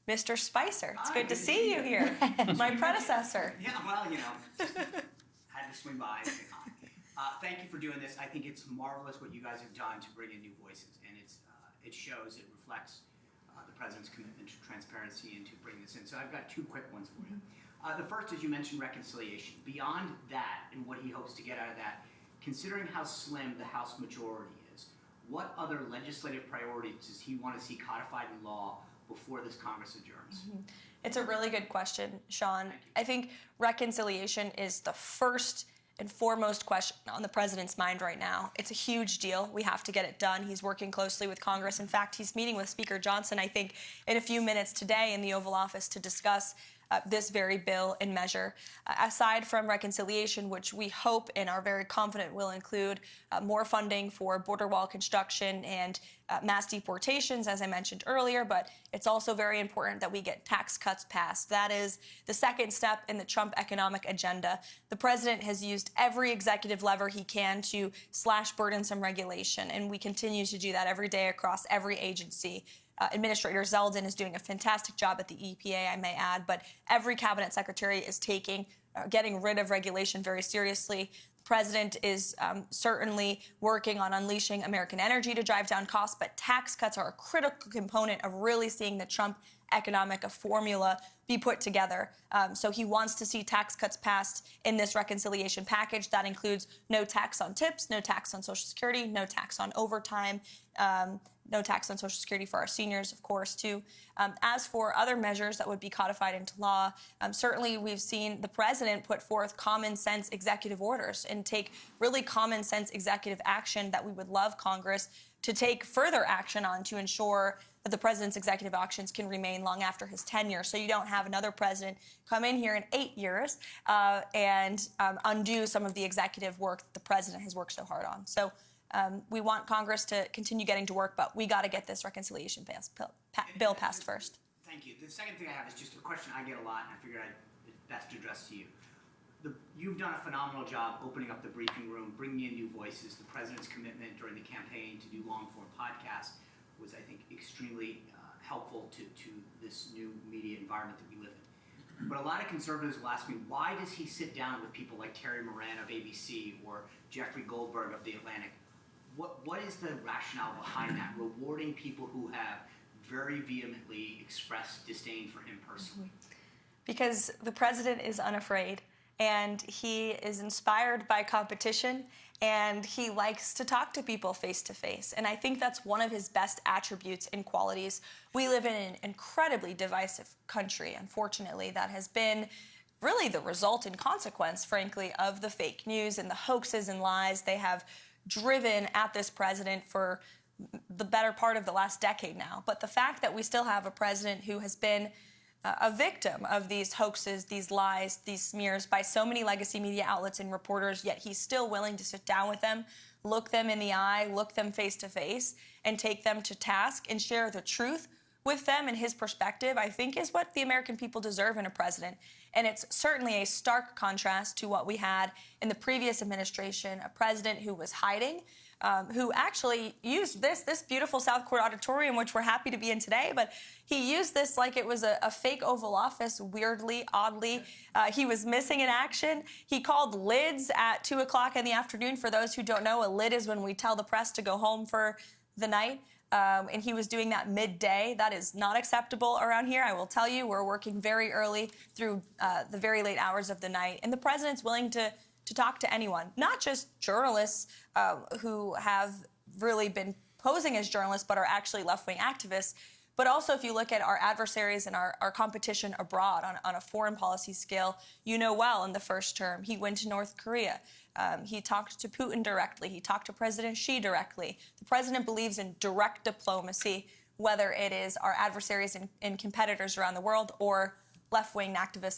Mr. Spicer. It's good to see you here. My predecessor. Yeah, well, had to swing by. Thank you for doing this. I think it's marvelous what you guys have done to bring in new voices, and it shows, it reflects the President's commitment to transparency and to bring this in. So I've got two quick ones for you. The first is you mentioned reconciliation. Beyond that and what he hopes to get out of that, considering how slim the House majority is, what other legislative priorities does he want to see codified in law before this Congress adjourns? It's a really good question, Sean. I think reconciliation is the first and foremost question on the President's mind right now. It's a huge deal. We have to get it done. He's working closely with Congress. In fact, he's meeting with Speaker Johnson, I think, in a few minutes today in the Oval Office to discuss this very bill and measure. Aside from reconciliation, which we hope and are very confident will include more funding for border wall construction and mass deportations, as I mentioned earlier, but it's also very important that we get tax cuts passed. That is the second step in the Trump economic agenda. The President has used every executive lever he can to slash burdensome regulation, and we continue to do that every day across every agency. Administrator Zeldin is doing a fantastic job at the EPA, I may add, but every cabinet secretary is getting rid of regulation very seriously. The President is certainly working on unleashing American energy to drive down costs, but tax cuts are a critical component of really seeing the Trump economic formula be put together. So he wants to see tax cuts passed in this reconciliation package. That includes no tax on tips, no tax on Social Security, no tax on overtime, no tax on Social Security for our seniors, of course, too. As for other measures that would be codified into law, certainly we've seen the President put forth common sense executive orders and take really common sense executive action that we would love Congress to take further action on to ensure that the President's executive actions can remain long after his tenure, so you don't have another president come in here in 8 years and undo some of the executive work that the President has worked so hard on. So we want Congress to continue getting to work, but we got to get this reconciliation bill passed first. Thank you. The second thing I have is just a question I get a lot, and I figured I'd best address to you. You've done a phenomenal job opening up the briefing room, bringing in new voices. The President's commitment during the campaign to do long-form podcasts was, I think, extremely helpful to this new media environment that we live in. But a lot of conservatives will ask me, why does he sit down with people like Terry Moran of ABC or Jeffrey Goldberg of The Atlantic? What is the rationale behind that, rewarding people who have very vehemently expressed disdain for him personally? Because the President is unafraid, and he is inspired by competition, and he likes to talk to people face to face. And I think that's one of his best attributes and qualities. We live in an incredibly divisive country, unfortunately, that has been really the result and consequence, frankly, of the fake news and the hoaxes and lies they have driven at this president for the better part of the last decade now. But the fact that we still have a president who has been a victim of these hoaxes, these lies, these smears by so many legacy media outlets and reporters, yet he's still willing to sit down with them, look them in the eye, look them face to face, and take them to task and share the truth with them and his perspective, I think is what the American people deserve in a president. And it's certainly a stark contrast to what we had in the previous administration, a president who was hiding, who actually used this beautiful South Court auditorium, which we're happy to be in today, but he used this like it was a fake Oval Office, weirdly, oddly. He was missing in action. He called lids at 2 o'clock in the afternoon. For those who don't know, a lid is when we tell the press to go home for the night. And he was doing that midday. That is not acceptable around here. I will tell you, we're working very early through the very late hours of the night. And the president's willing to talk to anyone, not just journalists who have really been posing as journalists but are actually left-wing activists, but also if you look at our adversaries and our competition abroad on a foreign policy scale, you know well in the first term, he went to North Korea. He talked to Putin directly. He talked to President Xi directly. The president believes in direct diplomacy, whether it is our adversaries and competitors around the world or left-wing activists